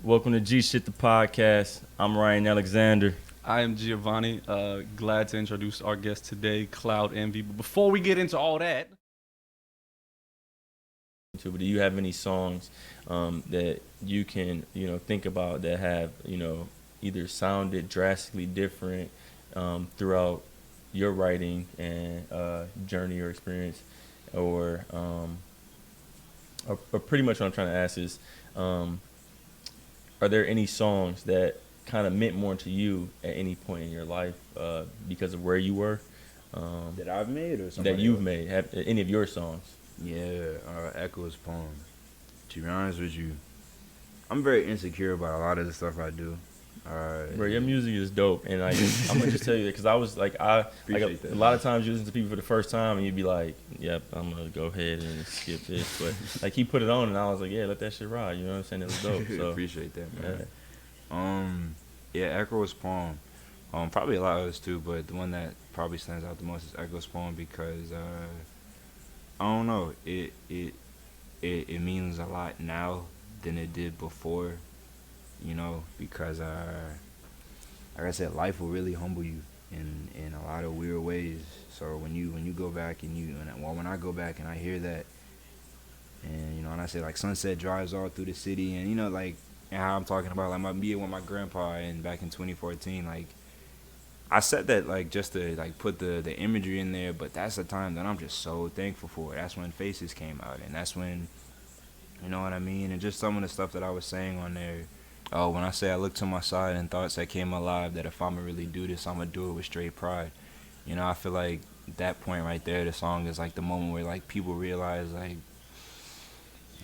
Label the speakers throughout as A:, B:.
A: Welcome to GShyt the podcast. I'm Ryan Alexander.
B: I am Giovanni. Glad to introduce our guest today, Cloud Envy. But before we get into all that,
A: Do you have any songs that you can think about that have either sounded drastically different throughout your writing and journey or experience, or pretty much what I'm trying to ask is, are there any songs that kind of meant more to you at any point in your life because of where you were?
C: That I've made or something
A: that you've made? Have any of your songs?
C: Yeah, Echo's poem. To be honest with you, I'm very insecure about a lot of the stuff I do.
A: Bro, your music is dope, and like I'm gonna just tell you that because I was like, a lot of times you listen to people for the first time, and you'd be like, "Yep, I'm gonna go ahead and skip this," but like he put it on, and I was like, "Yeah, let that shit ride." You know what I'm saying? It was dope. So
C: Appreciate that, man.
A: Yeah.
C: Echo's poem. Probably a lot of others too, but the one that probably stands out the most is Echo's poem because I don't know, it means a lot now than it did before. You know, because like I said, life will really humble you in a lot of weird ways. So when you go back when I go back and I hear that, and and I say like sunset drives all through the city, and like and how I'm talking about like me with my grandpa and back in 2014, like I said that like just to like put the imagery in there, but that's the time that I'm just so thankful for. That's when Faces came out, and that's when, you know what I mean, and just some of the stuff that I was saying on there. Oh, when I say I look to my side and thoughts that came alive, that if I'ma really do this, I'ma do it with straight pride. I feel like that point right there, the song is like the moment where like people realize like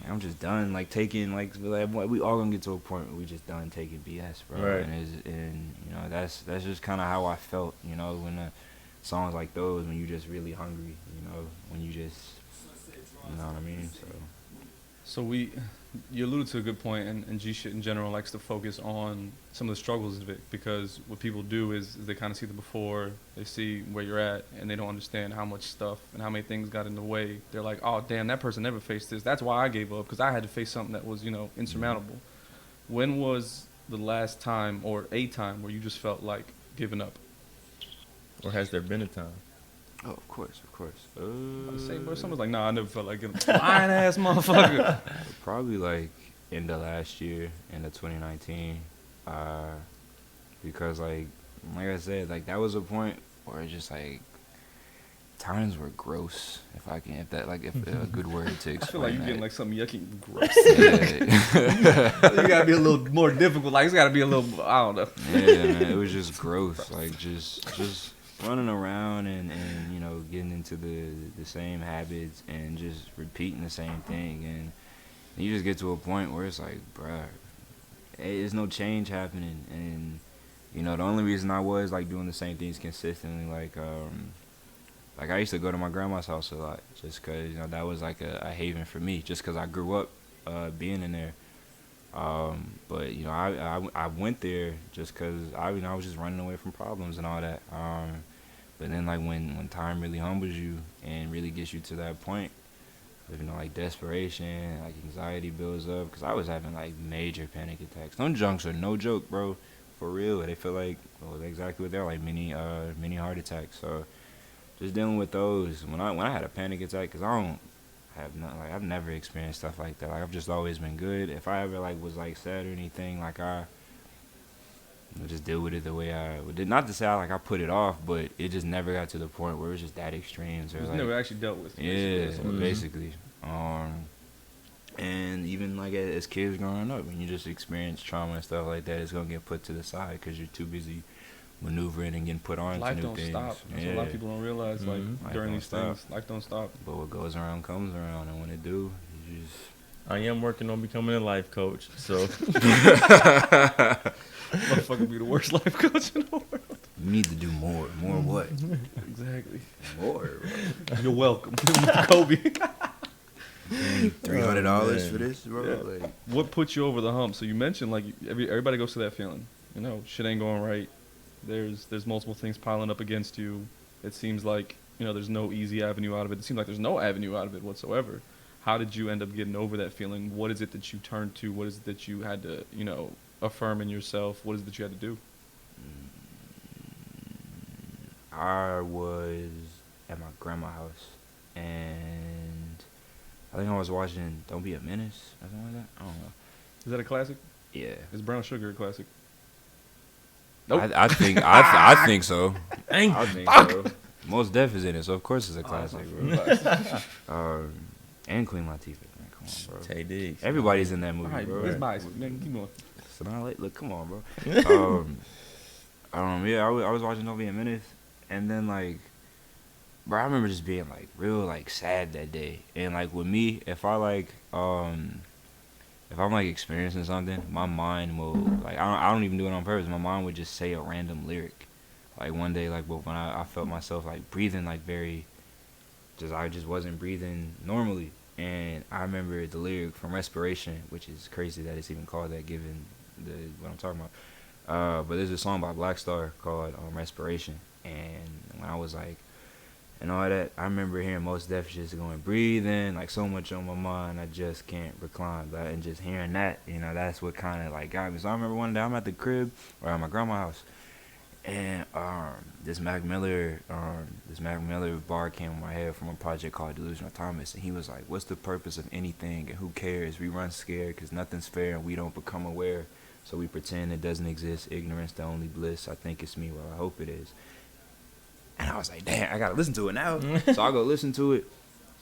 C: I'm just done like taking like we all gonna get to a point where we just done taking BS, bro.
A: Right.
C: And that's just kind of how I felt. When the songs like those, when you just really hungry. When you just, you know what I mean.
B: so you alluded to a good point, and GShyt in general likes to focus on some of the struggles of it, because what people do is they kind of see the before, they see where you're at, and they don't understand how much stuff and how many things got in the way. They're like, oh, damn, that person never faced this. That's why I gave up, because I had to face something that was, insurmountable. When was the last time or a time where you just felt like giving up?
A: or has there been a time?
C: Oh, of course.
B: I say, bro, someone's like, nah, I never felt like giving up. Lying ass motherfucker.
C: Probably like in the last year, in the 2019, because like I said, like that was a point where it's just like times were gross. If a good word to explain.
B: I feel like you're
C: that.
B: getting like something yucky and gross.
C: Yeah.
B: You gotta be a little more difficult. Like, it's gotta be a little, I don't know.
C: Yeah, man, it was just gross. Like just running around and getting into the same habits and just repeating the same thing, and you just get to a point where it's like, bruh, there's no change happening. And the only reason I was like doing the same things consistently, like I used to go to my grandma's house a lot, just cause that was like a haven for me, just cause I grew up being in there. But I went there just cause I was just running away from problems and all that. But then like when time really humbles you and really gets you to that point, like desperation, like anxiety builds up, cause I was having like major panic attacks. Them junks are no joke, bro, for real. They feel like exactly what they're like, mini heart attacks. So just dealing with those when I had a panic attack, cause I don't have nothing, like I've never experienced stuff like that. Like I've just always been good. If I ever like was like sad or anything, like I just deal with it the way I would. Not to say I put it off, but it just never got to the point where it was just that extremes or
B: It's
C: like
B: never actually dealt with.
C: yeah, basically. And even like as kids growing up, when you just experience trauma and stuff like that, it's gonna get put to the side because you're too busy maneuvering and getting put on to new things.
B: Life don't stop. That's what a lot of people don't realize. Like
C: Life
B: during
C: don't
B: these
C: stop.
B: things, life don't stop.
C: But what goes around comes around, and when it do, you just
A: I am working on becoming a life coach, so
B: Motherfucker be the worst life coach in the world.
C: you need to do more. More what?
B: Exactly.
C: More.
B: You're welcome. Kobe.
C: $300 for this, bro.
B: Yeah.
C: Like,
B: What put you over the hump? So you mentioned like everybody goes through that feeling. Shit ain't going right. There's multiple things piling up against you. It seems like there's no easy avenue out of it. It seems like there's no avenue out of it whatsoever. how did you end up getting over that feeling? What is it that you turned to? What is it that you had to, affirm in yourself? What is it that you had to do?
C: I was at my grandma's house, and I think I was watching Don't Be a Menace or something like that. I don't know.
B: Is that a classic?
C: Yeah.
B: Is Brown Sugar a classic?
C: Nope. I think I think so.
A: Dang.
C: I think so. Most Def is in it, so of course it's a classic, bro. And Queen Latifah, man. Come on, bro.
A: Tay Diggs.
C: Everybody's in that movie,
B: All right,
C: bro.
B: it's biased. Keep going.
C: So now, look, come on, bro. Yeah, I was watching Don't Be a Menace, and then like, bro, I remember just being like real like sad that day, and like with me, if I'm like experiencing something, my mind will like I don't even do it on purpose. My mind would just say a random lyric. Like one day, like when I felt myself like breathing like I just wasn't breathing normally, and I remember the lyric from Respiration, which is crazy that it's even called that given what I'm talking about. But there's a song by Black Star called Respiration, and when I was like, and all that, I remember hearing Most Def just going breathing, like so much on my mind, I just can't recline. But and just hearing that, that's what kind of like got me. So I remember one day I'm at the crib or at my grandma's house, and this Mac Miller bar came in my head from a project called Delusional Thomas, and he was like, "What's the purpose of anything? And who cares? We run scared because nothing's fair, and we don't become aware. So we pretend it doesn't exist. Ignorance the only bliss. I think it's me. Well, I hope it is." And I was like, "Damn, I gotta listen to it now." So I go listen to it,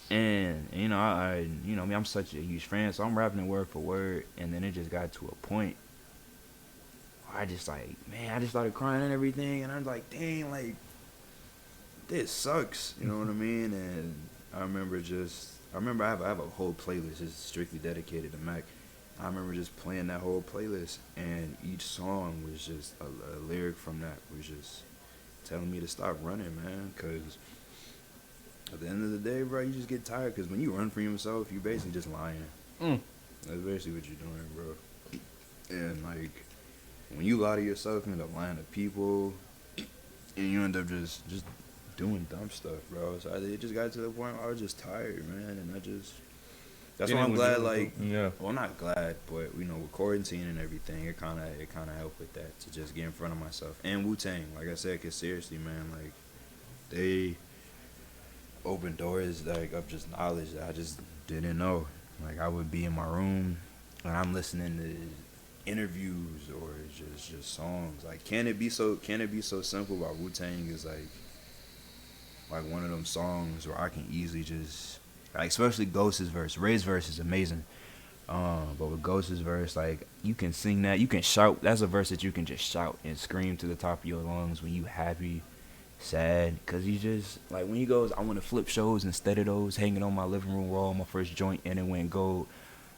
C: and I'm such a huge fan, so I'm rapping it word for word, and then it just got to a point. I just started crying and everything, and I was like, dang, like, this sucks, you know what I mean? And I remember I have a whole playlist just strictly dedicated to Mac. I remember just playing that whole playlist, and each song was just a lyric from that was just telling me to stop running, man, because at the end of the day, bro, you just get tired, because when you run from yourself, you're basically just lying. That's basically what you're doing, bro. And, like, when you lie to yourself, you end up lying to people, and you end up just doing dumb stuff, bro. So it just got to the point where I was just tired, man, and that's why I'm glad, like, well, not glad, but, with quarantine and everything, it kind of helped with that, to just get in front of myself. And Wu-Tang, like I said, because seriously, man, like, they opened doors, like, of just knowledge that I just didn't know. Like, I would be in my room, and I'm listening to interviews or just songs. Like, can it be so simple? By Wu-Tang is like one of them songs where I can easily just, like, especially Ghost's verse. Ray's verse is amazing, but with Ghost's verse, like, you can sing that, you can shout. That's a verse that you can just shout and scream to the top of your lungs when you happy, sad, because you just, like, when he goes, "I want to flip shows instead of those hanging on my living room wall, my first joint, and it went gold."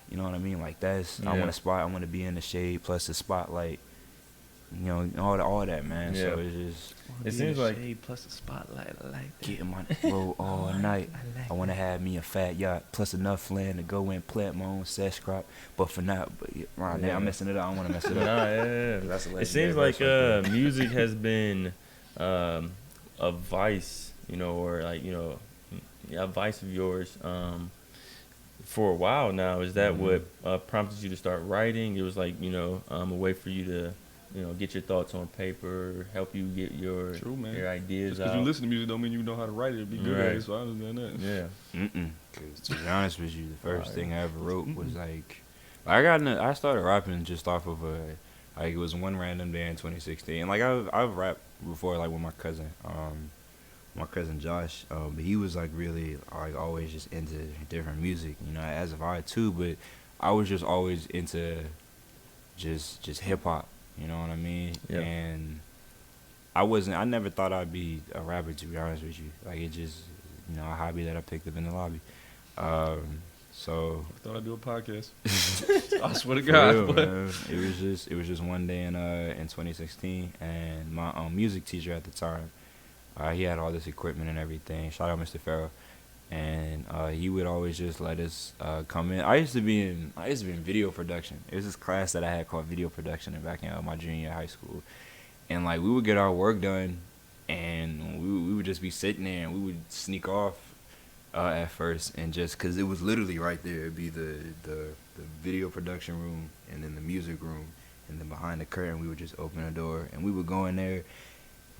C: You know what I mean? Like, that's, I want to be in the shade plus the spotlight. All that, man. Yeah. So it's just,
A: it seems like
B: shade plus the spotlight. I like that.
C: Getting my road all night. I want to have me a fat yacht plus enough land to go and plant my own sesh crop. But for now, I'm messing it up. I don't want to mess it up.
A: That's it seems like music has been a vice, or like a vice of yours. For a while now. Is that what prompted you to start writing? It was like, a way for you to, get your thoughts on paper, help you get your ideas out.
B: Because you listen to music don't mean you know how to write it. It'd be good at it, so I understand that.
C: Yeah. Because to be honest with you, the first thing I ever wrote was like, I started rapping just off of it was one random day in 2016. Like, I've rapped before, like, with my cousin Josh, but he was like really like always just into different music, as of I too, but I was just always into just hip hop, you know what I mean? Yeah. And I never thought I'd be a rapper, to be honest with you. Like, it just, a hobby that I picked up in the lobby. So
B: I thought I'd do a podcast. I swear to God.
C: Real, man. It was just one day in 2016, and my music teacher at the time, he had all this equipment and everything. Shout out Mr. Farrell. And he would always just let us come in. I used to be in video production. It was this class that I had called video production back in my junior year of high school. And like, we would get our work done, and we would just be sitting there, and we would sneak off at first, and just because it was literally right there. It'd be the video production room, and then the music room, and then behind the curtain we would just open a door, and we would go in there,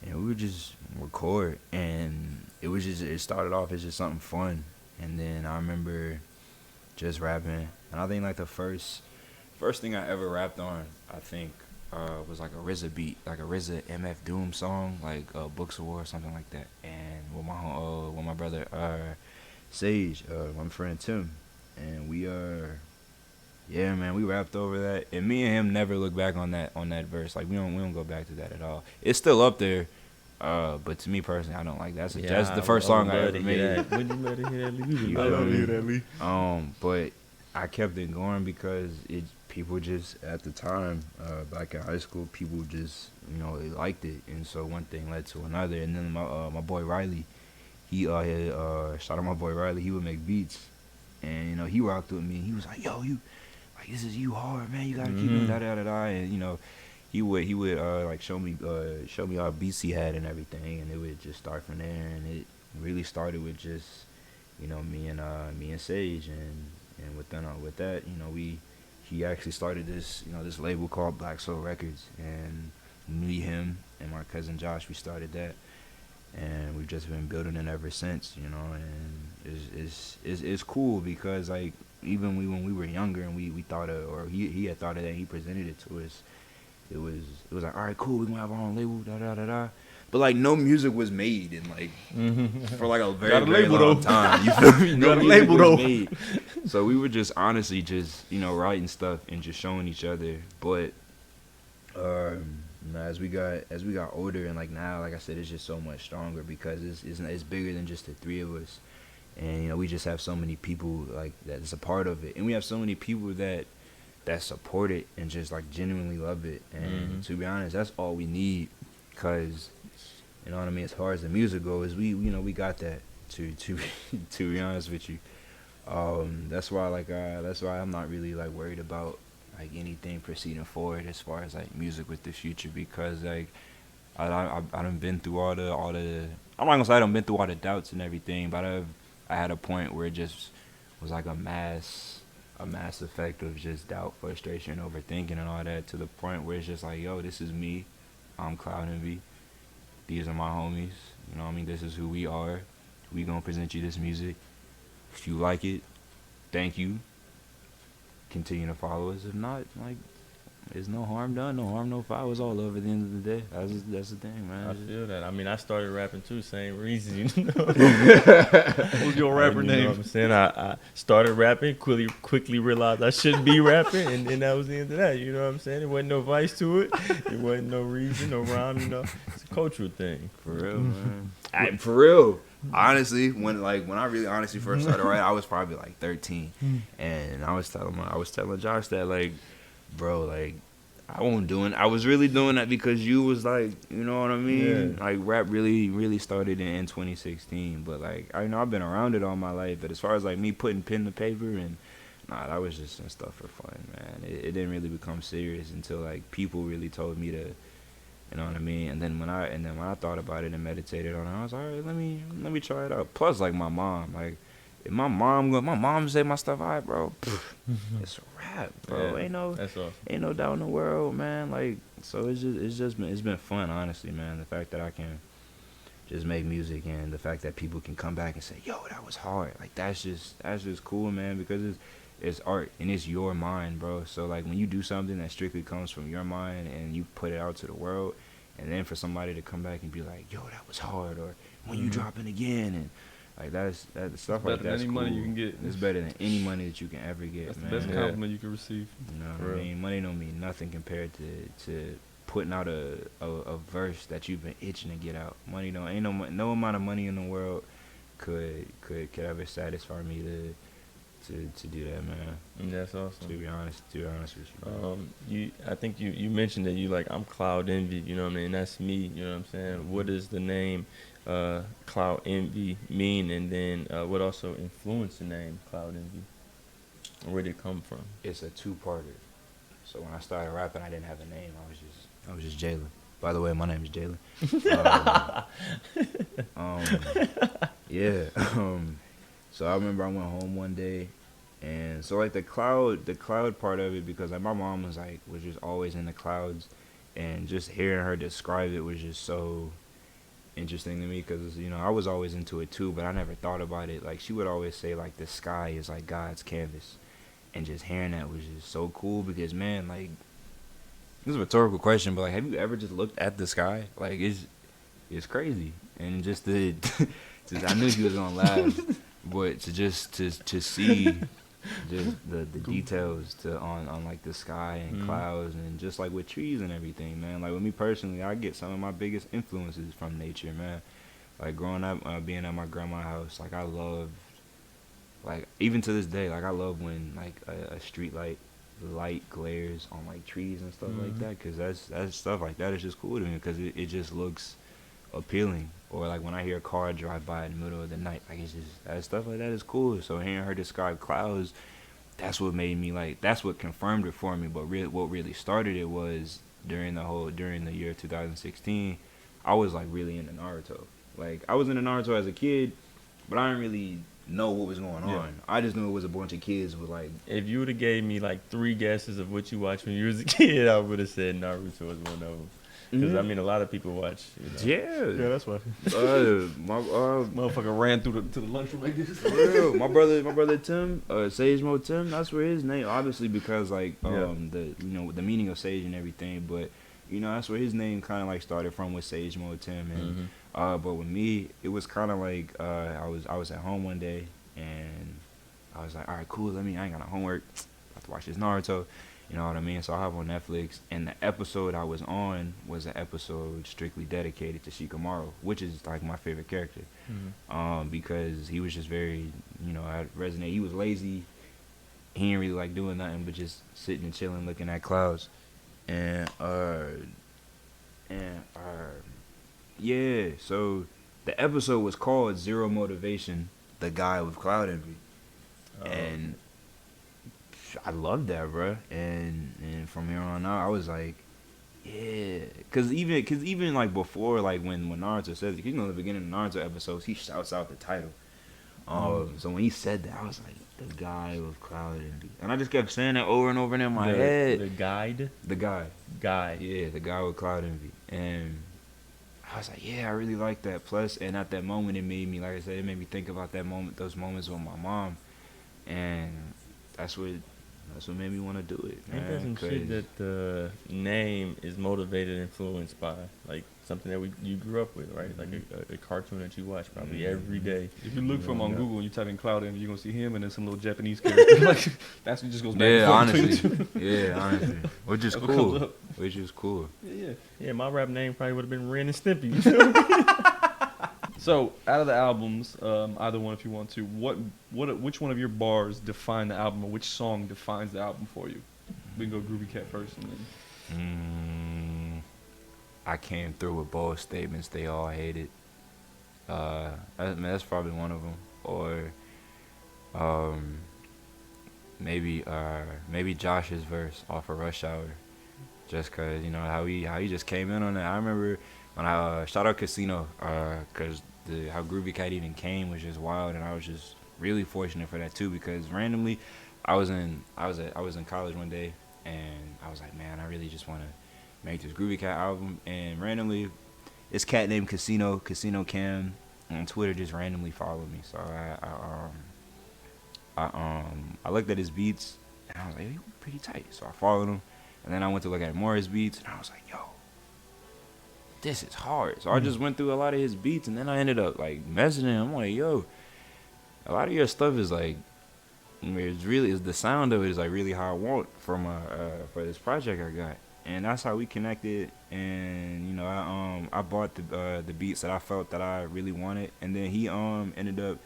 C: and we would just record, and it started off as just something fun, and then I remember just rapping, and I think like the first thing I ever rapped on, I think, was like a RZA beat, like a RZA MF Doom song, like Books of War or something like that, and with my brother Sage, my friend Tim, and we yeah, man, we rapped over that, and me and him never look back on that verse. Like we don't go back to that at all. It's still up there, but to me personally, I don't like that. That's the first song I ever made.
A: When you let it hear that, Lee?
B: I don't hear that, Lee.
C: But I kept it going because people just at the time, back in high school, people just they liked it, and so one thing led to another, and then my boy Riley, shout out my boy Riley, he would make beats, and he rocked with me. He was like, yo, you. Like, this is you hard, man. You gotta keep it da. And he would like show me all beats he had and everything, and it would just start from there. And it really started with just me and Sage, and with that he actually started this this label called Black Soul Records, and me, him, and my cousin Josh, we started that, and we've just been building it ever since. And it's cool because like. Even when we were younger and we thought of, or he had thought of that, he presented it to us. It was like, all right, cool, we gonna have our own label, da. But like no music was made in like for like a very long time. You feel me? No music was made. So we were just honestly just writing stuff and just showing each other. But as we got older and like now, like I said, it's just so much stronger because it's bigger than just the three of us. And we just have so many people like that's a part of it, and we have so many people that support it and just like genuinely love it. And to be honest, that's all we need, cause what I mean. As far as the music goes, we got that. To be honest with you, that's why I'm not really like worried about like anything proceeding forward as far as like music with the future, because like I done been through all the I'm not gonna say I done been through all the doubts and everything, but I had a point where it just was like a mass effect of just doubt, frustration, overthinking, and all that, to the point where it's just like, yo, this is me. I'm Cloud Envy. These are my homies. This is who we are. We gonna present you this music. If you like it, thank you. Continue to follow us. If not, like, there's no harm done, no harm, no foul. It's all love at the end of the day. That's the thing, man.
A: I feel that. I started rapping too, same reason. What
B: was your rapper name?
A: You know what I'm saying? I started rapping, quickly realized I shouldn't be rapping, and then that was the end of that. You know what I'm saying? There wasn't no vice to it. There wasn't no reason, no rhyme. It's a cultural thing.
C: For real, man. For real. Honestly, when I really honestly first started writing, I was probably like 13, and I was telling Josh that like, bro, like, I was really doing that because you was like, you know what I mean? Yeah. Like, rap really started in 2016, but like, I've been around it all my life, but as far as like me putting pen to paper and that was just some stuff for fun, man. It didn't really become serious until like people really told me to, you know what I mean? And then when I thought about it and meditated on it, I was like, all right, let me try it out. Plus, like, my mom, like, if my mom say my stuff, all right, bro, it's a rap, bro.
A: Yeah, that's awesome.
C: Ain't no doubt in the world, man. Like, so it's been fun, honestly, man. The fact that I can just make music, and the fact that people can come back and say, yo, that was hard. Like, that's just cool, man, because it's art and it's your mind, bro. So like when you do something that strictly comes from your mind and you put it out to the world, and then for somebody to come back and be like, yo, that was hard, or when you dropping again, and like that stuff like that's
B: any
C: cool.
B: money you can get.
C: It's better than any money that you can ever get.
B: That's
C: man.
B: the best compliment you can receive.
C: You know what I mean? Money don't mean nothing compared to putting out a verse that you've been itching to get out. Money ain't no amount of money in the world could ever satisfy me to do that, man.
A: That's awesome.
C: To be honest with you.
A: I think you mentioned that you like, I'm Cloud Envy, you know what I mean? That's me, you know what I'm saying? What does the name Cloud Envy mean, and then what also influenced the name Cloud Envy? Where did it come from?
C: It's a two-parter. So when I started rapping, I didn't have a name. I was just Jalen. By the way, my name is Jalen. Yeah. So I remember I went home one day, and so like the cloud part of it, because like my mom was just always in the clouds, and just hearing her describe it was just so interesting to me, because I was always into it too, but I never thought about it. Like she would always say like the sky is like God's canvas, and just hearing that was just so cool, because man, like, this is a rhetorical question, but like, have you ever just looked at the sky? Like it's crazy, and just the I knew he was gonna laugh, but to see just the details on like the sky and clouds, and just like with trees and everything, man. Like with me personally, I get some of my biggest influences from nature, man. Like growing up, being at my grandma's house, like I love, like even to this day, like I love when like a street light glares on like trees and stuff like that, because that's stuff like that is just cool to me, because it just looks appealing. Or like when I hear a car drive by in the middle of the night, like it's just, that stuff like that is cool. So hearing her describe clouds, that's what made me like, that's what confirmed it for me. But what really started it was during the year 2016, I was like really into Naruto. Like I was into Naruto as a kid, but I didn't really know what was going on. I just knew it was a bunch of kids with like.
A: If you would have gave me like 3 guesses of what you watched when you was a kid, I would have said Naruto was one of them. Because I mean, a lot of people watch.
C: Yeah,
B: that's why. Motherfucker ran to the lunchroom like this.
C: For real. My brother Tim, Sage Mo Tim. That's where his name, obviously, because like the the meaning of sage and everything. But that's where his name kind of like started from, with Sage Mo Tim. And but with me, it was kind of like I was at home one day, and I was like, all right, cool. I ain't got no homework. About to watch this Naruto. You know what I mean? So I have on Netflix, and the episode I was on was an episode strictly dedicated to Shikamaru, which is like my favorite character. Because he was just very, I resonate. He was lazy. He didn't really like doing nothing but just sitting and chilling, looking at clouds. And yeah. So the episode was called Zero Motivation, the guy with cloud envy, and I loved that, bro. And from here on out, I was like, yeah, cause even like before, like when Naruto says, the beginning of Naruto episodes, he shouts out the title. So when he said that, I was like, the guy with cloud envy, and I just kept saying that over and over in my head.
A: The guy.
C: Yeah, the guy with cloud envy, and I was like, yeah, I really like that. Plus, and at that moment, it made me, like I said, it made me think about those moments with my mom, and that's what made me want to do it, man.
A: Ain't that some shit that the name is motivated and influenced by, like something that you grew up with, right? Like a cartoon that you watch probably every day.
B: If you look for him on Google and you type in Cloud Envy, you're gonna see him and then some little Japanese character. Like that's what just goes back.
C: Yeah, honestly, which is cool.
A: Yeah. My rap name probably would have been Ren and Stimpy. You feel me?
B: So, out of the albums, either one if you want to, which one of your bars define the album, or which song defines the album for you? We can go Groovy Cat first, and then.
C: I came through with bold statements. They all hate it. That's probably one of them. Or, maybe Josh's verse off of Rush Hour, just cause how he just came in on that. I remember. When I shout out Casino, cause how Groovy Cat even came was just wild, and I was just really fortunate for that too, because randomly, I was in college one day, and I was like, man, I really just want to make this Groovy Cat album, and randomly, this cat named Casino Cam on Twitter just randomly followed me, so I looked at his beats, and I was like, hey, pretty tight, so I followed him, and then I went to look at more of his beats, and I was like, yo, this is hard. So I just went through a lot of his beats, and then I ended up like messaging him. I'm like, yo, a lot of your stuff is like, it's the sound of it is like really how I want for this project I got, and that's how we connected. And I bought the beats that I felt that I really wanted, and then he ended up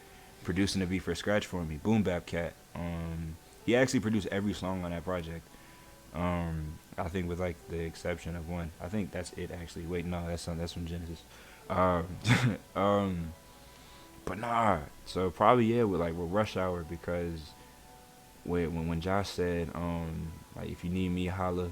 C: producing the beat for scratch for me. Bap Cat. He actually produced every song on that project. I think with like the exception of one. I think that's it actually. Wait, no, that's from Genesis. But nah. So probably with Rush Hour, because when Josh said like if you need me, holla.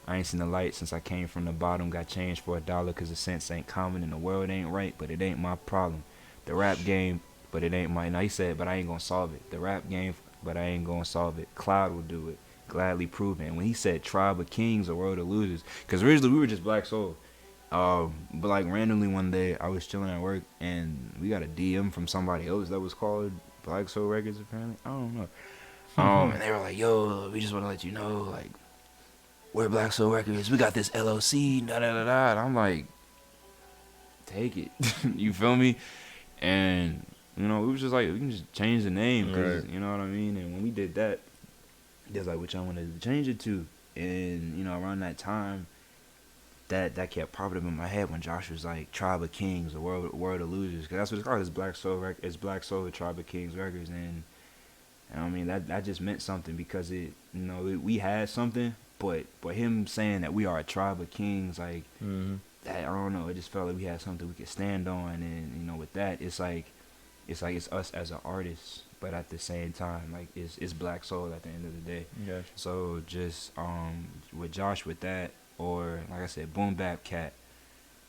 C: I ain't seen the light since I came from the bottom. Got changed for $1 'cause the cents ain't common and the world ain't right, but it ain't my problem. The rap game but it ain't mine. Now he said, but I ain't gonna solve it. The rap game, but I ain't gonna solve it. Cloud will do it. Gladly proven. And when he said Tribe of Kings, a world of losers, because originally we were just Black Soul. But like randomly one day I was chilling at work and we got a DM from somebody else that was called Black Soul Records apparently. I don't know. And they were like, yo, we just want to let you know, like, we're Black Soul Records. We got this LLC, da da da da. And I'm like, take it. You feel me? And, you know, we was just like, we can just change the name, cause, you know what I mean? And when we did that, they was like, which I wanted to change it to. And, you know, around that time, that kept popping up in my head when Josh was like, Tribe of Kings, a world of losers. Because that's what it's called. It's Black Soul, it's Black Soul, Tribe of Kings Records. And I mean, that just meant something because it, you know, we had something, but him saying that we are a tribe of kings, like, that, I don't know, it just felt like we had something we could stand on. And, you know, with that, it's us as an artist, but at the same time, like, it's Black Soul at the end of the day.
A: Gotcha.
C: So just with Josh with that, or like I said, Bap Cat,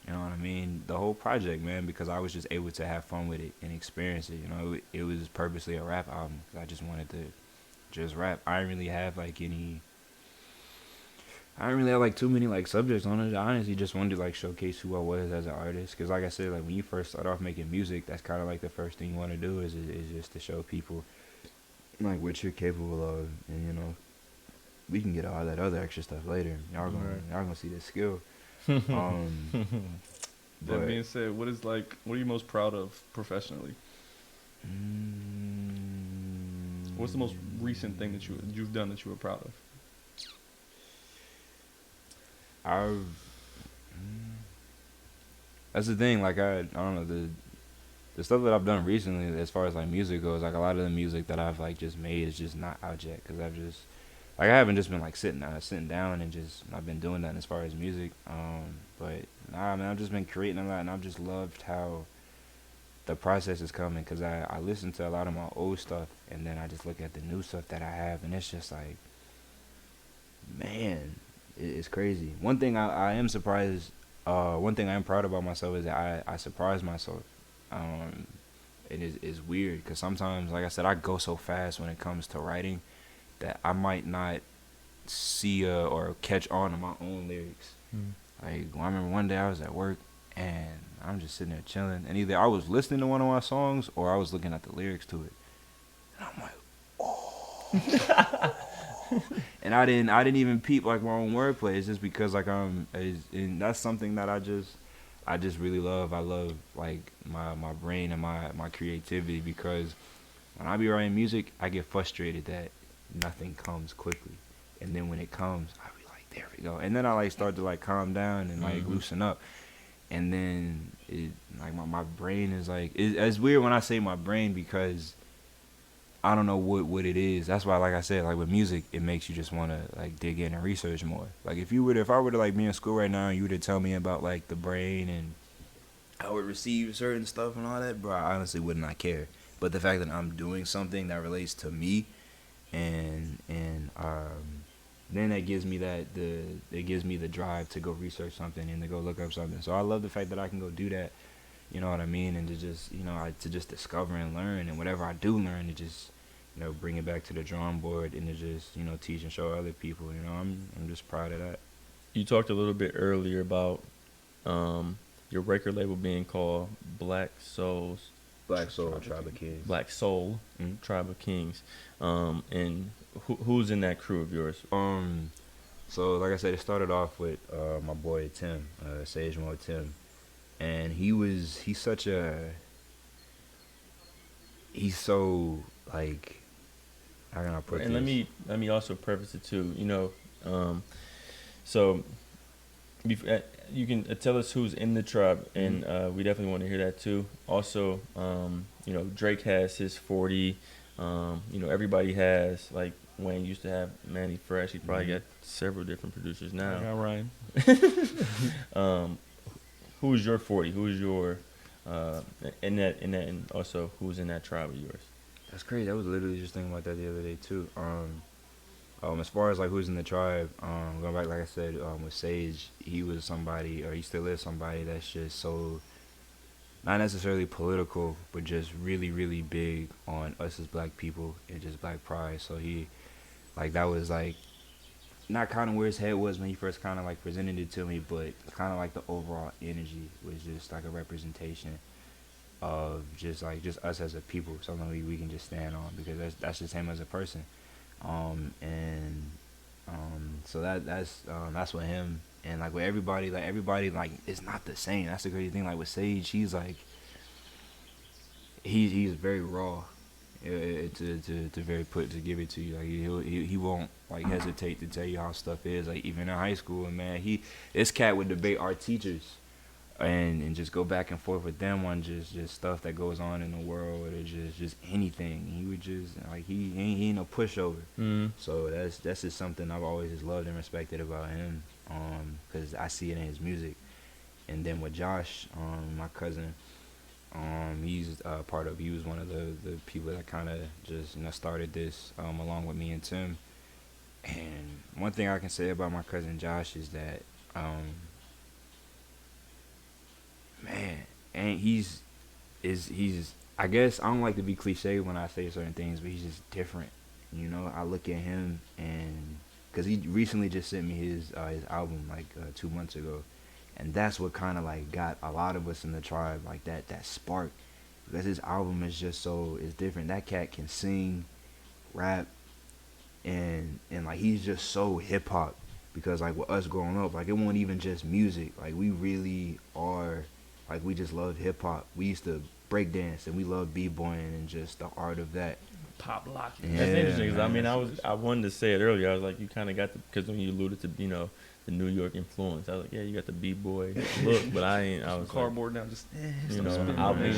C: you know what I mean? The whole project, man, because I was just able to have fun with it and experience it. You know, it was purposely a rap album. I just wanted to just rap. I didn't really have like too many like subjects on it. I honestly just wanted to like showcase who I was as an artist. Cause like I said, like when you first start off making music, that's kind of like the first thing you want to do is just to show people like what you're capable of, and you know, we can get all that other extra stuff later. Y'all gonna see the skill.
B: That being said, what are you most proud of professionally? What's the most recent thing that you've done that you were proud of?
C: That's the thing. Like I don't know, the stuff that I've done recently, as far as like music goes, like a lot of the music that I've like just made is just not out yet, because I've just like I haven't just been like sitting down and just I've been doing that as far as music. But nah, man, I've just been creating a lot, and I've just loved how the process is coming, because I listen to a lot of my old stuff, and then I just look at the new stuff that I have, and it's just like, man, it's crazy. One thing I am surprised, one thing I am proud about myself is that I surprise myself. It is weird, because sometimes, like I said, I go so fast when it comes to writing that I might not see or catch on to my own lyrics. Like, I remember one day I was at work, and I'm just sitting there chilling, and either I was listening to one of my songs or I was looking at the lyrics to it, and I'm like, oh. And I didn't even peep like my own wordplay. It's just because like and that's something that I just really love. I love like my brain and my creativity, because when I be writing music, I get frustrated that nothing comes quickly, and then when it comes, I be like, there we go, and then I like start to like calm down and like loosen up, and then it like my brain is like, it's weird when I say my brain, because I don't know what it is. That's why, like I said, like with music, it makes you just want to like dig in and research more. Like if I were to like be in school right now and you were to tell me about like the brain and how it receives certain stuff and all that, bro, I honestly would not care. But the fact that I'm doing something that relates to me, and then that gives me it gives me the drive to go research something and to go look up something. So I love the fact that I can go do that, you know what I mean, and to just, you know, to just discover and learn, and whatever I do learn, to just, you know, bring it back to the drawing board and to just, you know, teach and show other people. You know, I'm just proud of that.
A: You talked a little bit earlier about your record label being called Black Soul,
C: Tribe of Kings.
A: Black Soul, Tribe of Kings. And who's in that crew of yours?
C: So like I said, it started off with my boy Tim, Sage Mo Tim, and he's so like, how can I put this?
A: And let me also preface it too. You know, so you can tell us who's in the tribe, and we definitely want to hear that too. Also, you know, Drake has his 40. You know, everybody has, like Wayne used to have Manny Fresh. He probably got several different producers now.
B: I got Ryan.
A: Who's your 40? Who's your and also who's in that tribe of yours?
C: That's crazy. I was literally just thinking about that the other day too. As far as like who's in the tribe, going back, like I said, with Sage, he was somebody, or he still is somebody that's just so not necessarily political, but just really, really big on us as black people and just black pride. So he, like, that was like not kind of where his head was when he first kind of like presented it to me, but kind of like the overall energy was just like a representation of just us as a people, something we can just stand on, because that's just him as a person. So that's with him. And like with everybody like it's not the same. That's the crazy thing. Like with Sage, he's like he's very raw. To give it to you. Like he won't like hesitate to tell you how stuff is. Like even in high school, and man, this cat would debate our teachers and just go back and forth with them on just stuff that goes on in the world, or just anything. He would just like he ain't no pushover. So that's just something I've always just loved and respected about him, because I see it in his music. And then with Josh, my cousin, he was one of the people that kind of just started this along with me and Tim. And one thing I can say about my cousin Josh is that man, and he's I guess I don't like to be cliche when I say certain things, but he's just different. I look at him, and because he recently just sent me his album like 2 months ago, and that's what kind of like got a lot of us in the tribe like that spark, because his album is just it's different. That cat can sing, rap, and like he's just so hip hop, because like with us growing up, like it wasn't even just music. Like we really are. Like, we just loved hip-hop. We used to break dance, and we loved b-boying and just the art of that.
B: Pop locking.
A: Yeah, that's interesting, because, I wanted to say it earlier. I was like, you kind of got because when you alluded to, the New York influence, I was like, yeah, you got the b-boy look, but I was
B: cardboard now, just,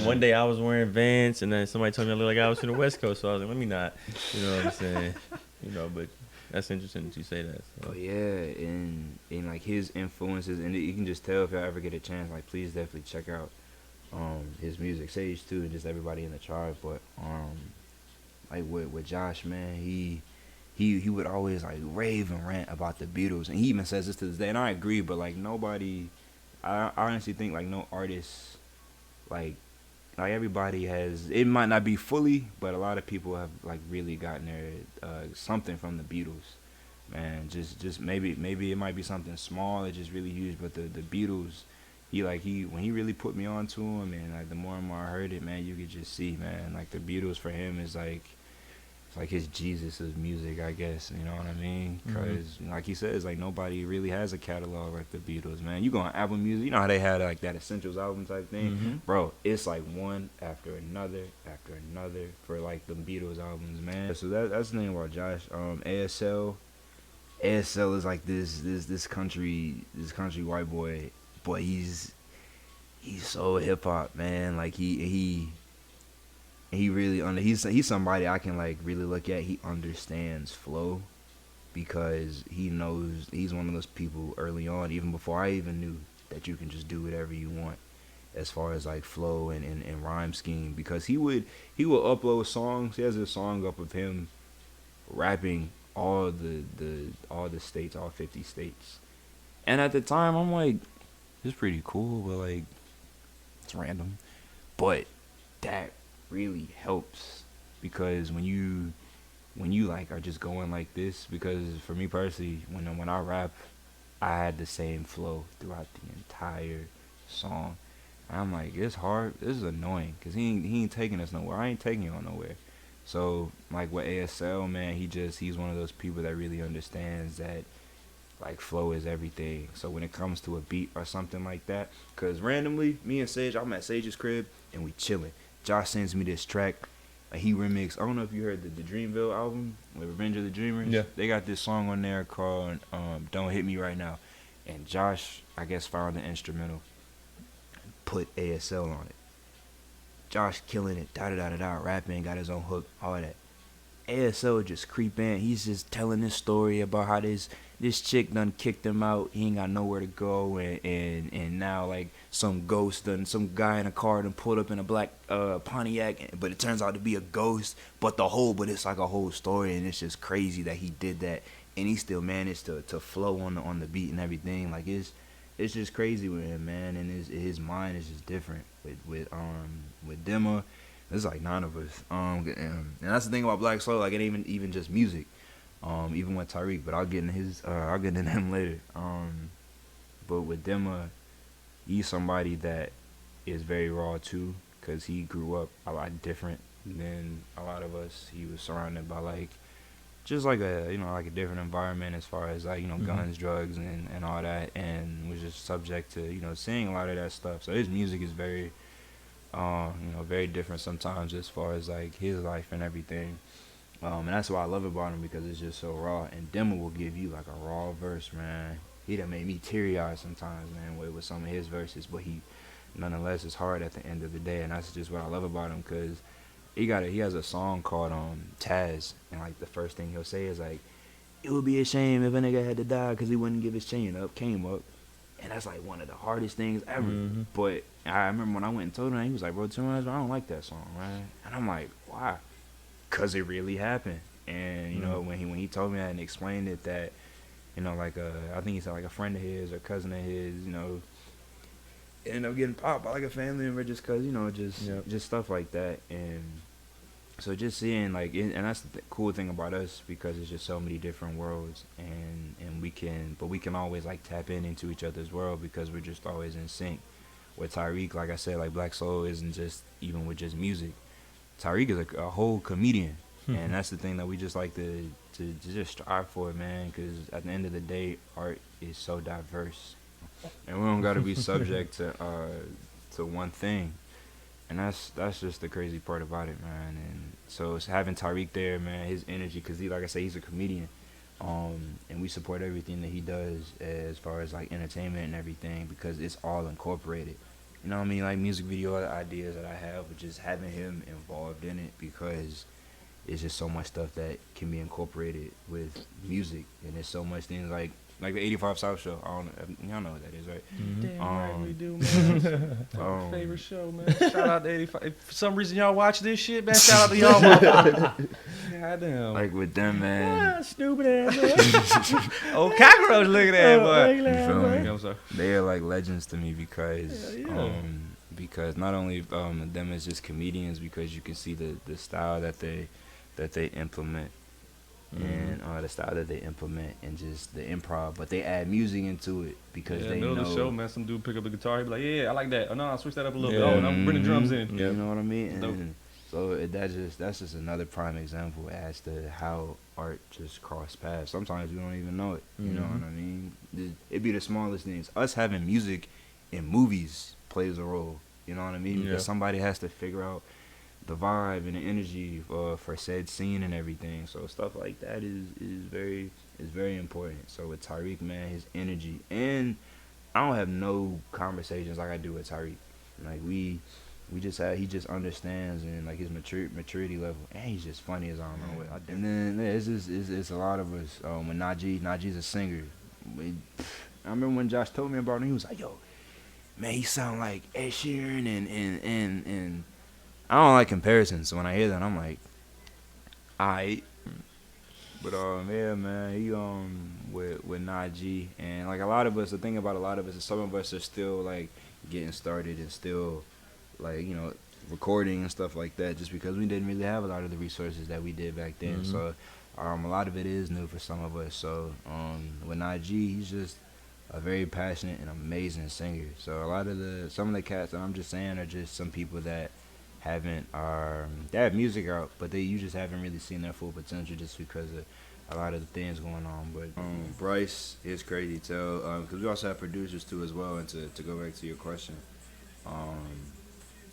A: one day I was wearing Vans, and then somebody told me I looked like I was from the West Coast, so I was like, let me not, what I'm saying, but that's interesting that you say that. So.
C: Oh yeah, and like his influences, and you can just tell if y'all ever get a chance. Like, please definitely check out his music, Sage too, and just everybody in the tribe. But like with Josh, man, he would always like rave and rant about the Beatles, and he even says this to this day, and I agree. But like nobody, I honestly think like no artist, like everybody has, it might not be fully, but a lot of people have like really gotten their something from the Beatles, man. Just maybe it might be something small that just really huge, but the Beatles, when he really put me on to him, and like the more and more I heard it, man, you could just see, man, like the Beatles for him is like, it's like his Jesus of music, I guess, you know what I mean? Because like he says, like nobody really has a catalog like the Beatles, man. You go on Apple Music, you know how they had like that Essentials album type thing? Bro, it's like one after another for like the Beatles albums, man. So that's the thing about Josh. ASL is like this country white boy, but he's so hip hop, man. Like he really he's somebody I can like really look at. He understands flow, because he knows, he's one of those people early on, even before I even knew, that you can just do whatever you want as far as like flow and rhyme scheme, because he will upload songs. He has a song up of him rapping all the states, all 50 states, and at the time I'm like, it's pretty cool, but like it's random, but that really helps, because when you like are just going like this, because for me personally, when I rap, I had the same flow throughout the entire song. And I'm like, it's hard, this is annoying, because he ain't taking us nowhere. I ain't taking y'all nowhere. So like with ASL, man, he's one of those people that really understands that like flow is everything. So when it comes to a beat or something like that, because randomly me and Sage, I'm at Sage's crib and we chilling. Josh sends me this track, he remixed. I don't know if you heard the Dreamville album, with Revenge of the Dreamers.
A: Yeah.
C: They got this song on there called Don't Hit Me Right Now. And Josh, I guess, found the instrumental, put ASL on it. Josh killing it, da-da-da-da-da, rapping, got his own hook, all that. ASL just creep in. He's just telling this story about how this chick done kicked him out. He ain't got nowhere to go, and now like some guy in a car done pulled up in a black Pontiac, but it turns out to be a ghost. But it's like a whole story, and it's just crazy that he did that, and he still managed to flow on the beat and everything. Like it's just crazy with him, man, and his mind is just different. With Dema, there's like 9 of us. And that's the thing about Black Soul. Like, it ain't even just music. Even with Tariq, but I'll get into him later. But with Dema, he's somebody that is very raw too, cause he grew up a lot different than a lot of us. He was surrounded by like just like a like a different environment as far as like guns, drugs, and all that, and was just subject to seeing a lot of that stuff. So his music is very very different sometimes as far as like his life and everything. And that's what I love about him, because it's just so raw. And Demo will give you like a raw verse, man. He done made me teary-eyed sometimes, man, with some of his verses. But he, nonetheless, is hard at the end of the day. And that's just what I love about him, because he has a song called Taz. And like the first thing he'll say is like, it would be a shame if a nigga had to die because he wouldn't give his chain up, came up. And that's like one of the hardest things ever. Mm-hmm. But I remember when I went and told him, he was like, bro, to be honest, I don't like that song, man. And I'm like, why? Because it really happened. And when he told me that and explained it, that like I think he said like a friend of his or cousin of his ended up getting popped by like a family member just because just stuff like that. And so just seeing like and that's the cool thing about us, because it's just so many different worlds, and we can always like tap into each other's world because we're just always in sync. With Tariq, like I said, like Black Soul isn't just even with just music. Tariq is a whole comedian, and that's the thing that we just like to just strive for, man, because at the end of the day, art is so diverse, and we don't got to be subject to one thing, and that's just the crazy part about it, man. And so it's having Tariq there, man, his energy, because like I say, he's a comedian, and we support everything that he does as far as like entertainment and everything, because it's all incorporated. You know what I mean? Like music video ideas that I have, but just having him involved in it, because it's just so much stuff that can be incorporated with music, and there's so much things like the 85 South show. Y'all know what that is, right?
B: Mm-hmm. Damn right we do, man. My favorite show, man. Shout out to 85. If for some reason y'all watch this shit, man, shout out to y'all, motherfuckers. Goddamn.
C: Like with them, man.
A: Stupid ass, man.
B: Oh, cockroach, look at that, boy.
C: You feel me? They are like legends to me, because because not only them as just comedians, because you can see the style that they implement. And the style that they implement, and just the improv, but they add music into it because they know.
B: In the middle of the show, man, some dude pick up the guitar, he be like, yeah, I like that. Oh, no, I'll switch that up a little bit. Oh, and I'll bring the drums in.
C: You know what I mean? And so that's just another prime example as to how art just cross paths. Sometimes we don't even know it. You know what I mean? It'd be the smallest things. Us having music in movies plays a role. You know what I mean? Because somebody has to figure out the vibe and the energy for said scene and everything. So stuff like that is very important. So with Tariq, man, his energy, and I don't have no conversations like I do with Tariq. Like he just understands, and like his maturity level, and he's just funny as I don't know what. And then it's a lot of us. When Najee's a singer. I remember when Josh told me about him, he was like, yo, man, he sound like Ed Sheeran and I don't like comparisons, so when I hear that, I'm like, alright. But yeah, man, he with Najee, and like a lot of us, the thing about a lot of us is some of us are still like getting started and still like recording and stuff like that, just because we didn't really have a lot of the resources that we did back then. So a lot of it is new for some of us. So with Najee, he's just a very passionate and amazing singer. So some of the cats that I'm just saying are just some people that they have music out, but you just haven't really seen their full potential just because of a lot of the things going on. But Bryce is crazy too, because we also have producers too as well. And to go back to your question,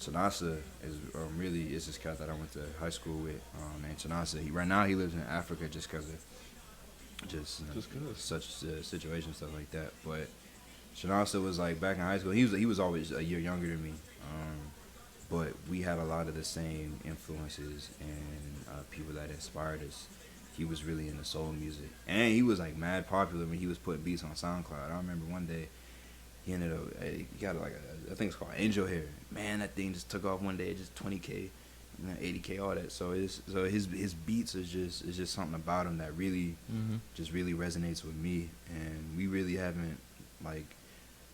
C: Tanasa is this cat that I went to high school with, and Tanasa, right now he lives in Africa just because of such situation, stuff like that. But Tanasa was like back in high school, he was always a year younger than me. But we had a lot of the same influences and people that inspired us. He was really into soul music, and he was like mad popular when he was putting beats on SoundCloud. I remember one day he got like I think it's called Angel Hair. Man, that thing just took off one day, just 20K, 80K, all that. So his beats is just something about him that really just really resonates with me, and we really haven't like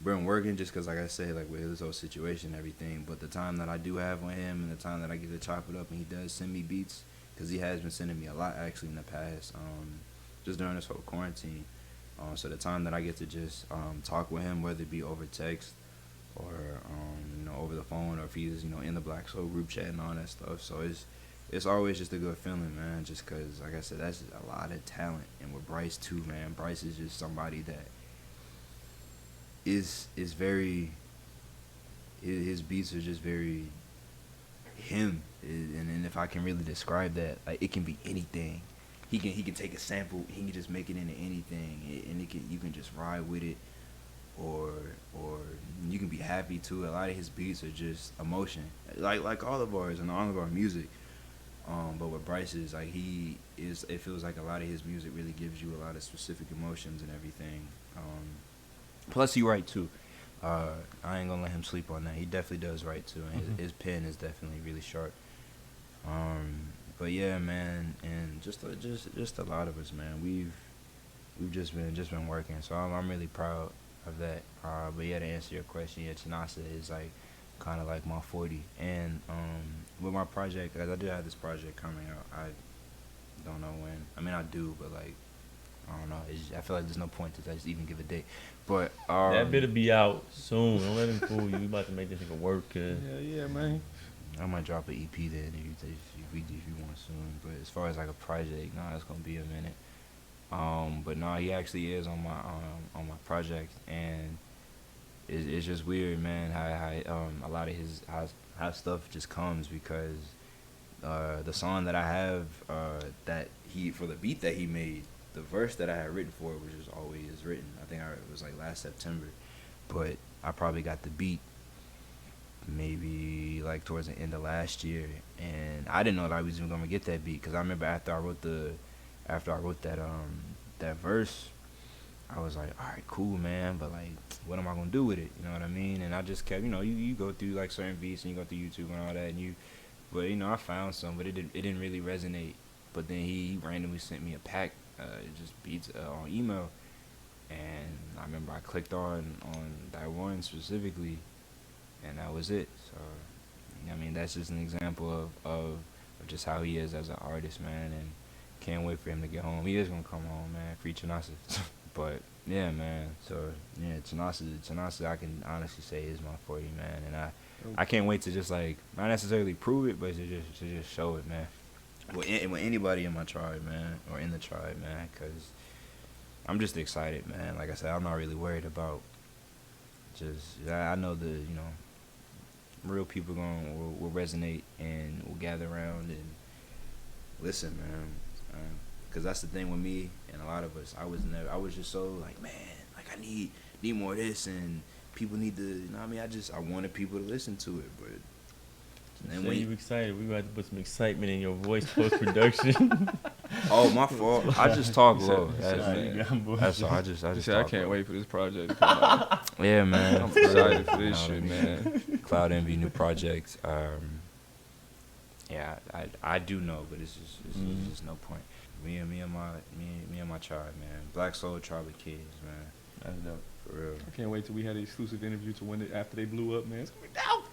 C: been working just because, like I say, like with his whole situation and everything. But the time that I do have on him and the time that I get to chop it up and he does send me beats, because he has been sending me a lot actually in the past, just during this whole quarantine. So the time that I get to just talk with him, whether it be over text or over the phone, or if he's in the Black Soul group chat and all that stuff. So it's always just a good feeling, man. Just because, like I said, that's just a lot of talent. And with Bryce too, man. Bryce is just somebody that is very. His beats are just very him, and if I can really describe that, like, it can be anything. He can take a sample, he can just make it into anything, and you can just ride with it, or you can be happy too. A lot of his beats are just emotion, like all of ours and all of our music. But with Bryce's, like, it feels like a lot of his music really gives you a lot of specific emotions and everything. Plus he write too. I ain't gonna let him sleep on that. He definitely does write too, and his pen is definitely really sharp. But yeah, man, and just a lot of us, man. We've just been working, so I'm really proud of that. But yeah, to answer your question, yeah, Chinasa is like kind of like my 40, and with my project, because I do have this project coming out. I don't know when. I mean, I do, but like, I don't know. I feel like there's no point to just even give a date. But
A: that better be out soon. Don't let him fool you. We about to make this nigga work.
B: Yeah, man.
C: I might drop an EP then if you want soon. But as far as like a project, it's gonna be a minute. But he actually is on my project, and it's just weird, man. How a lot of his how stuff just comes, because the song that I have that for the beat that he made, the verse that I had written for it, which is always written. I think it was like last September, but I probably got the beat maybe like towards the end of last year, and I didn't know that I was even gonna get that beat, because I remember after I wrote that verse, I was like, all right, cool, man, but like, what am I gonna do with it? You know what I mean? And I just kept, you go through like certain beats and you go through YouTube and all that, but I found some, but it didn't really resonate. But then he randomly sent me a pack, just beats on email, and I remember I clicked on that one specifically, and that was it. So, I mean, that's just an example of just how he is as an artist, man, and can't wait for him to get home. He is gonna come home, man. Free Chinasa. But yeah, man. So yeah, Chinasa, I can honestly say is my 40, man, and I can't wait to just like not necessarily prove it, but to just show it, man. With anybody in my tribe, man, or in the tribe, man, because I'm just excited, man. Like I said, I'm not really worried about I know the real people will resonate and will gather around and listen, man. Because that's the thing with me and a lot of us. I was just so like, man, like I need more of this, and people need to, I wanted people to listen to it, but.
A: And when you excited, we got to put some excitement in your voice post production.
C: Oh, my fault. I just talk low.
B: That's all.
C: I just
B: I can't wait for this project to come out.
C: Yeah, man.
B: I'm excited for this shit, man.
C: Cloud Envy, new project. Yeah, I do know, but it's just no point. Me and my tribe, man. Black Soul Tribe of Kids, man.
B: That's dope.
C: For real.
B: I can't wait till we had an exclusive interview to win it after they blew up, man. It's gonna be dope.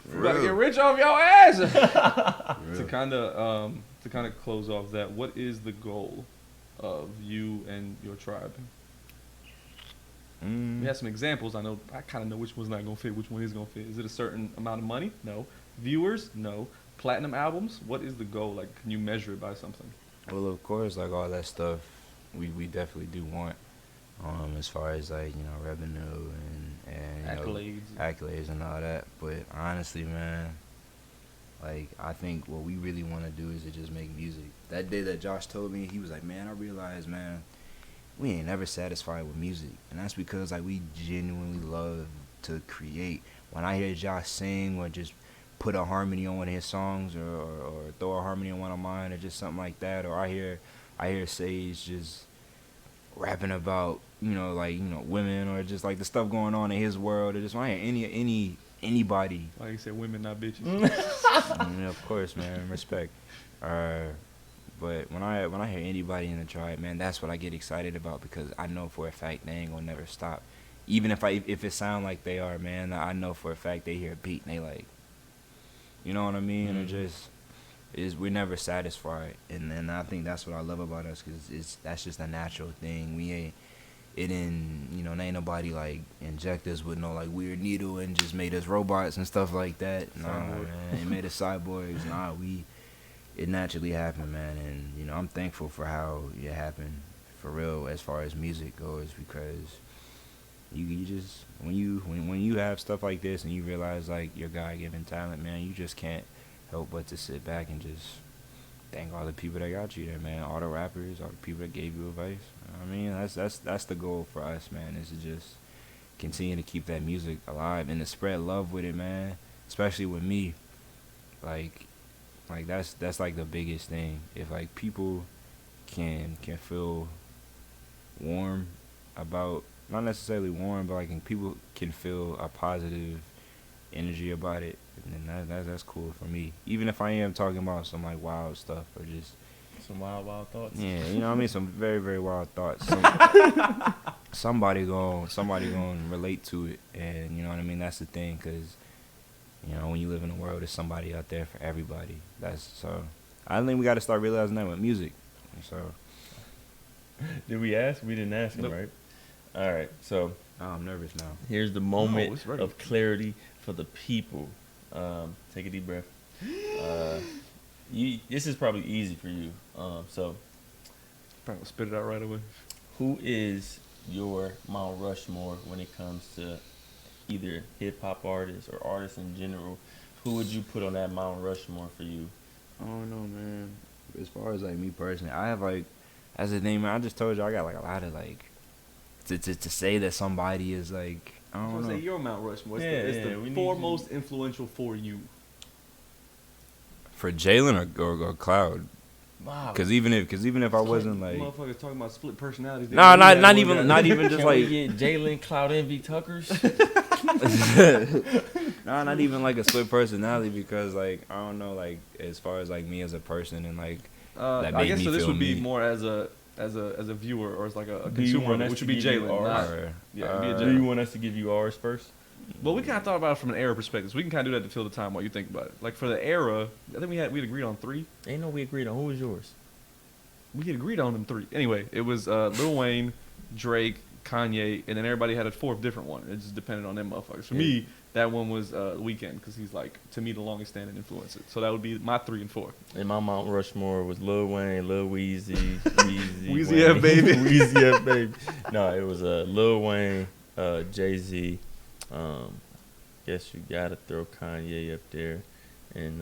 C: For
B: We about to
C: real.
B: get rich off your ass. To kind of close off that, what is the goal of you and your tribe? We have some examples. I kind of know which one's not gonna fit, which one is gonna fit. Is it a certain amount of money? No. Viewers? No. Platinum albums? What is the goal? Like, can you measure it by something?
C: Well, of course, like all that stuff, we definitely do want. As far as like revenue and accolades and all that. But honestly, man, like I think what we really want to do is to just make music. That day that Josh told me, he was like, man, I realized, man, we ain't never satisfied with music, and that's because like we genuinely love to create. When I hear Josh sing or just put a harmony on one of his songs or throw a harmony on one of mine or just something like that, or I hear Sage just rapping about women or just like the stuff going on in his world, or just when I hear anybody.
B: Like you said, women not bitches.
C: Of course, man, respect. But when I hear anybody in the tribe, man, that's what I get excited about, because I know for a fact they ain't gonna never stop. even if it sound like they are, man, I know for a fact they hear a beat and they like, you know what I mean?
A: Mm-hmm.
C: It just we're never satisfied, and I think that's what I love about us, cause that's just a natural thing. It didn't, you know, ain't nobody like inject us with no like weird needle and just made us robots and stuff like that. Nah, man, it made us cyborgs. Nah, it naturally happened, man, and you know I'm thankful for how it happened for real as far as music goes, because you just when you have stuff like this and you realize like your God-given talent, man, you just can't help but to sit back and just thank all the people that got you there, man. All the rappers, all the people that gave you advice. I mean, that's the goal for us, man, is to just continue to keep that music alive and to spread love with it, man. Especially with me, like that's like the biggest thing. If like people can feel warm about, not necessarily warm, but like people can feel a positive energy about it, and then that's cool for me. Even if I am talking about some like wild stuff or just
A: some wild thoughts.
C: Yeah, you know what I mean, some very very wild thoughts. Somebody gonna relate to it, and you know what I mean. That's the thing, cause you know when you live in a world, there's somebody out there for everybody. I think we got to start realizing that with music. So.
A: Did we ask? We didn't ask him,
B: Nope.
A: right? All right, so.
C: Oh, I'm nervous now.
A: Here's the moment
B: it's ready.
A: of clarity for the people. Take a deep breath. This is probably easy for you. So,
B: Probably spit it out right away.
A: who is your Mount Rushmore when it comes to either hip hop artists or artists in general? Who would you put on that Mount Rushmore for you?
C: I don't know, man. As far as like me personally, I have like, as a thing, man, I just told you I got like a lot of like, to say that somebody is like, I don't know.
B: Say your Mount Rushmore.
A: It's
B: the foremost influential for you.
C: For Jalen or Cloud.
A: Wow.
C: Cause even if I wasn't like,
B: motherfuckers talking about split personalities.
C: nah, not even just
A: Can
C: like,
A: we get Jalen, Cloud Envy, Tuckers?
C: nah, not even like a split personality, because like I don't know, like as far as like me as a person and like that
B: I
C: made
B: guess
C: me
B: so. This
C: feel
B: would be
C: me.
B: more as a viewer or as like a
A: Do you
B: consumer,
A: want us
B: which
A: to
B: would be
A: give you
B: Jalen.
A: ours?
B: Not,
C: Yeah,
B: be a
A: Do
B: Jalen.
A: you want us to give you ours first?
B: Well, we kind of thought about it from an era perspective, so we can kind of do that to fill the time while you think about it. Like for the era, I think we'd agreed on 3.
A: Ain't no we agreed on. Who was yours?
B: We had agreed on them 3. Anyway, it was Lil Wayne, Drake, Kanye, and then everybody had a 4th different one. It just depended on them motherfuckers. For me, that one was Weeknd, because he's like, to me, the longest standing influencer. So that would be my 3 and 4.
A: And my Mount Rushmore was Lil Wayne, Lil Weezy,
B: Weezy F, baby.
A: Weezy F, baby. No, it was Lil Wayne, Jay-Z. Guess you gotta throw Kanye up there, and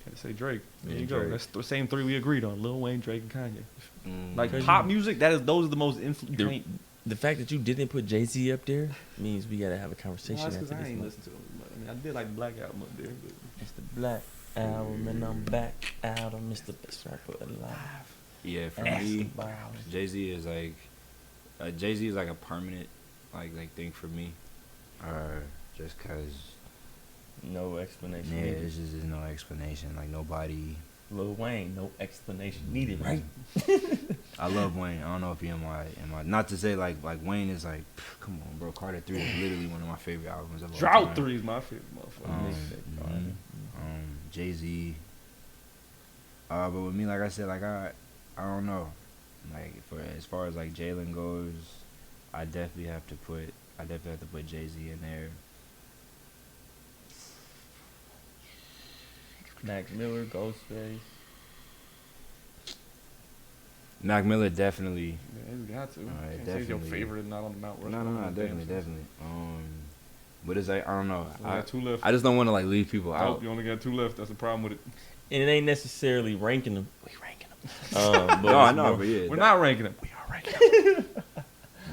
B: Can't say Drake. There
A: Yeah,
B: you go.
A: Drake.
B: That's the same 3 we agreed on: Lil Wayne, Drake, and Kanye. Like
A: Crazy.
B: pop music, those are the most influential.
A: the fact that you didn't put Jay-Z up there means we gotta have a conversation.
B: That's
A: after
B: because I
A: this
B: ain't
A: one.
B: listened to him. I mean, I did like the Black Album up there, but
A: It's the Black Album, and I'm back out of Mr. Best Rapper Alive.
C: Yeah, for
A: Ask
C: me,
A: about it.
C: Jay-Z is like a permanent like thing for me. Just cause
A: No explanation.
C: yeah,
A: needed.
C: there's just no explanation. Like nobody.
A: Lil Wayne, no explanation needed, right?
C: I love Wayne. I don't know if he in my not to say like Wayne is like, come on, bro. Carter 3 is literally one of my favorite albums of all
B: Drought
C: time.
B: 3 is my favorite motherfucker.
C: Jay-Z. But with me, like I said, like I don't know. Like for as far as like Jalen goes, I definitely have to put Jay-Z in there.
A: Mac Miller, Ghostface.
C: Mac Miller definitely.
B: Yeah, you got to.
C: Alright,
B: Can't say it's your
C: definitely.
B: favorite and not on the Mount Rushmore.
C: No, definitely. But it's like I don't know.
B: You only got 2 left.
C: I just don't want to like leave people out.
B: You only got 2 left. That's the problem with it.
A: And it ain't necessarily ranking them. We ranking them. But
C: No, I
A: it's
C: know,
A: more-
C: but yeah,
B: We're not ranking them. We are ranking them.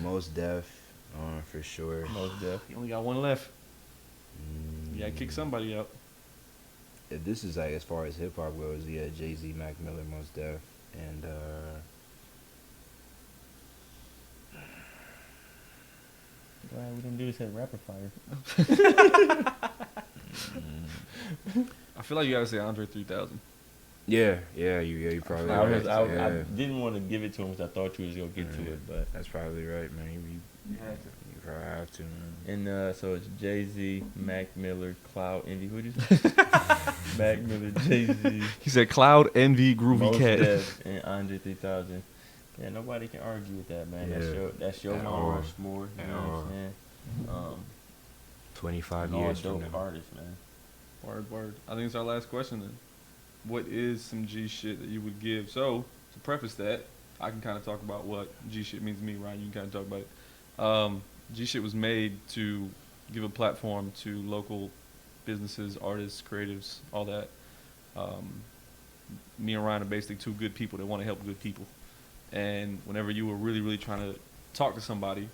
C: Most Def, for sure.
A: Most Def.
B: You only got 1 left. You gotta kick somebody out.
C: If this is like as far as hip hop goes, yeah, Jay-Z, Mac Miller, Most Def, and
A: Glad we didn't do this at Rapid Fire.
B: I feel like you gotta say Andre 3000.
C: yeah, you probably
A: I
C: right.
A: didn't want to give it to him because I thought you was gonna get to it, but
C: That's probably right, man. You have to, man.
A: And so it's Jay-Z, Mac Miller, Cloud Envy. Who'd you say? Mac Miller, Jay-Z.
B: He said Cloud Envy Groovy
A: Mos
B: Cat.
A: Def, and Andre 3000. Yeah, nobody can argue with that, man.
C: Yeah.
A: That's your
C: At
A: Mount
C: all.
A: Rushmore. You
C: At
A: know what
C: all.
A: I'm saying?
C: 25
A: all
C: years from
A: dope
C: now.
A: artists, man.
B: Word. I think it's our last question then. What is some GShyt that you would give? So, to preface that, I can kind of talk about what GShyt means to me, Ryan. You can kind of talk about it. GShyt was made to give a platform to local businesses, artists, creatives, all that. Me and Ryan are basically two good people that want to help good people. And whenever you were really, really trying to talk to somebody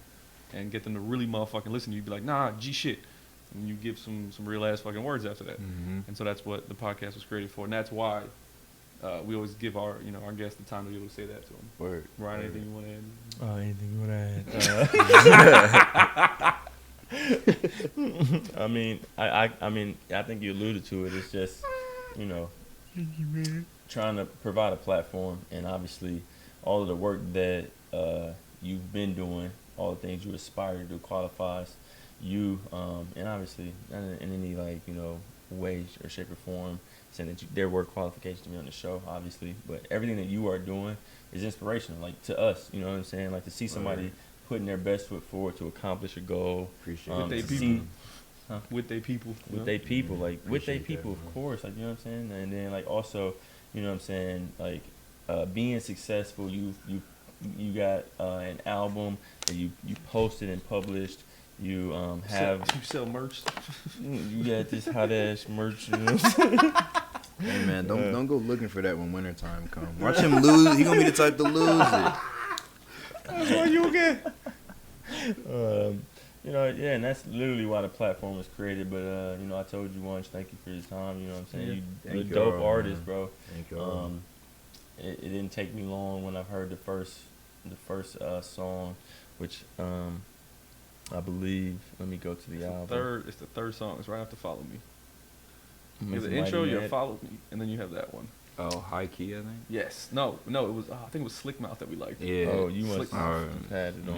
B: and get them to really motherfucking listen, you'd be like, nah, GShyt. And you give some real ass fucking words after that.
C: Mm-hmm.
B: And so that's what the podcast was created for. And that's why we always give our guests the time to be able to say that to them.
A: Word.
B: Ryan,
A: Word.
B: anything you want to add?
A: Oh, anything you want to add? I mean, I think you alluded to it. It's just, trying to provide a platform, and obviously all of the work that you've been doing, all the things you aspire to do qualifies you, and obviously in any way or shape or form, saying that their work qualifications to be on the show, obviously, but everything that you are doing is inspirational, like to us, you know what I'm saying? Like to see somebody putting their best foot forward to accomplish a goal.
C: Appreciate
B: With they
C: it.
B: people. With they people.
A: With they people, like with they
C: Appreciate
A: people,
C: that,
A: of course, like, you know what I'm saying? And then like also, you know what I'm saying, like being successful, you got an album that you posted and published. You have
B: You sell merch.
A: you got this hot ass merch. You know what I'm saying?
D: Hey man, don't go looking for that when wintertime comes. Watch him lose. He gonna be the type to lose it.
B: That's why you get.
A: And that's literally why the platform was created. But I told you once, thank you for your time. You know what I'm saying?
D: Thank
A: You're a
D: you
A: dope
D: all,
A: artist,
D: man.
A: bro.
D: Thank you all.
A: It didn't take me long when I heard the first song, which I believe. Let me go to the album.
B: It's the third song. It's right after Follow Me. You
A: Miss
B: have the intro,
A: Mighty
B: you have
A: Mad.
B: Follow Me, and then you have that one.
C: Oh, high key, I think.
B: Yes. No. It was. I think it was Slick Mouth that we liked.
C: Yeah.
A: Oh, you must
B: Slick
A: have
C: Mouth.
A: had it on.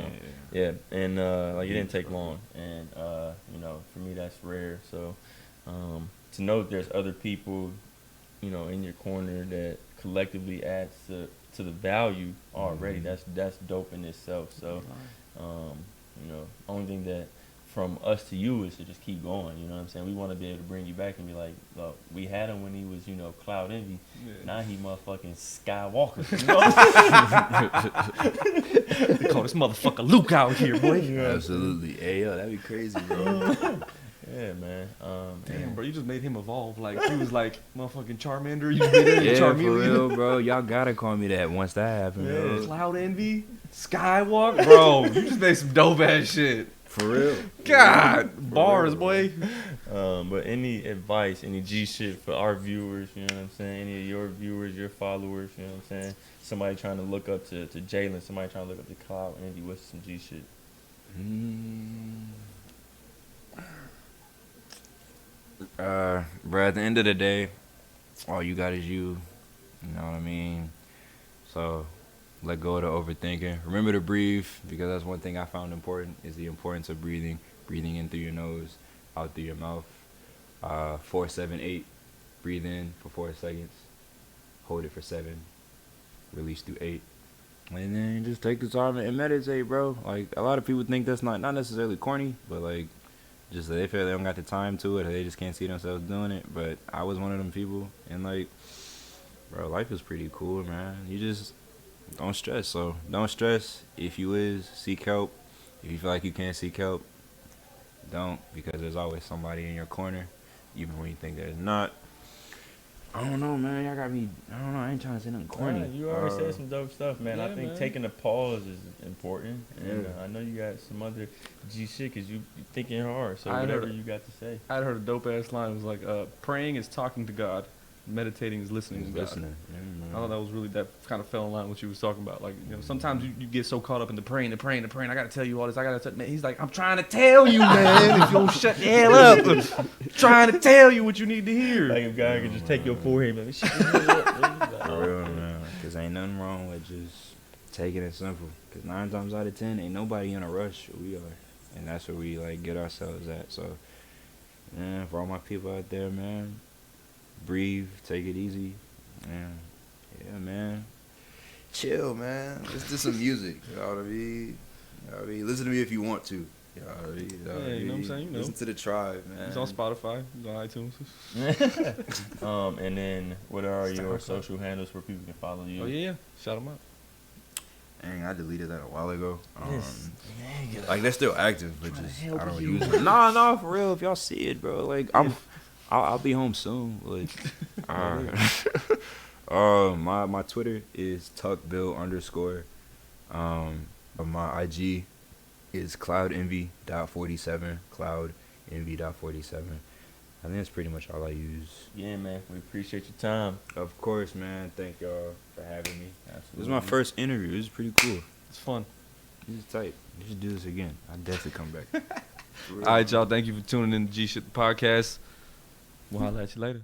C: Yeah.
A: Yeah, and it didn't take long, and for me that's rare. So to know that there's other people, in your corner that collectively adds to the value already.
C: Mhm.
A: That's dope in itself. So only thing that from us to you is to just keep going. You know what I'm saying? We want to be able to bring you back and be like, look, we had him when he was Cloud Envy.
B: Yeah.
A: Now he motherfucking Skywalker.
B: They call this motherfucker Luke out here, boy.
D: Absolutely. Hey yo, that'd be crazy, bro.
A: Yeah, man.
B: Damn, bro, you just made him evolve. Like he was like motherfucking Charmander. You made him
C: Yeah, for
B: Charmeleon.
C: real, bro. Y'all gotta call me that once that happens. bro.
B: Cloud Envy, Skywalker, bro. You just made some dope ass shit.
D: For real.
B: God, bars, boy.
A: But any advice, any GShyt for our viewers, you know what I'm saying? Any of your viewers, your followers, you know what I'm saying? Somebody trying to look up to Jalen, somebody trying to look up to Cloud Envy, what's some GShyt?
C: Bro, at the end of the day, all you got is you. You know what I mean? So, let go of the overthinking. Remember to breathe, because that's one thing I found important, is the importance of breathing. Breathing in through your nose, out through your mouth. 4, 7, 8. Breathe in for 4 seconds. Hold it for 7. Release through 8. And then just take the time and meditate, bro. Like, a lot of people think that's not necessarily corny, but like, just they feel they don't got the time to it, or they just can't see themselves doing it. But I was one of them people, and like, bro, life is pretty cool, man. You just don't stress. So don't stress. If you seek help. If you feel like you can't seek help, don't, because there's always somebody in your corner, even when you think there's not. I don't know, man. Y'all got me. I don't know. I ain't trying to say nothing corny.
A: Nah, you already said some dope stuff, man. I
B: yeah,
A: think
B: man.
A: taking a pause is important. And
C: Yeah.
A: I know you got some other GShyt because you thinking hard. So
B: I
A: whatever
B: heard-
A: you got to say.
B: I heard a dope ass line. It was like, praying is talking to God, meditating is listening to God.
C: Listening.
B: I thought that was really, that kind of fell in line with what you was talking about. Like, sometimes you get so caught up in the praying. I got to tell you all this. I got to tell, man. He's like, I'm trying to tell you, man. If you don't shut the hell up, I'm trying to tell you what you need to hear.
A: Like if God could just take your forehead, man. Shut the hell up.
C: For real, man. Because ain't nothing wrong with just taking it simple. Because 9 times out of 10, ain't nobody in a rush. We are. and that's where we like get ourselves at. So, man, for all my people out there, man, breathe, take it easy, and yeah, man,
D: chill, man. Let's do some music. You know what I mean? You know what I mean? Listen to me if you want to. You know what I mean?
B: Yeah, you know what I'm saying? You know.
D: Listen to the tribe, man.
B: It's on Spotify, it's on iTunes.
A: And then what are your social handles where people can follow you?
B: Oh yeah, shout them out.
D: Dang, I deleted that a while ago.
A: Nigga.
D: Like they're still active, but just I don't use it.
C: nah, for real. If y'all see it, bro, like I'll be home soon. Like, my Twitter is tuckbill_. My IG is cloudenvy.47. Cloudenvy.47. I think that's pretty much all I use.
A: Yeah, man. We appreciate your time.
C: Of course, man. Thank y'all for having me.
A: Absolutely.
C: This is my first interview. This is pretty cool.
B: It's fun.
C: This is tight. We should do this again. I'll definitely come back.
B: All right, y'all. Thank you for tuning in to GShyt podcast. We'll holler at you later.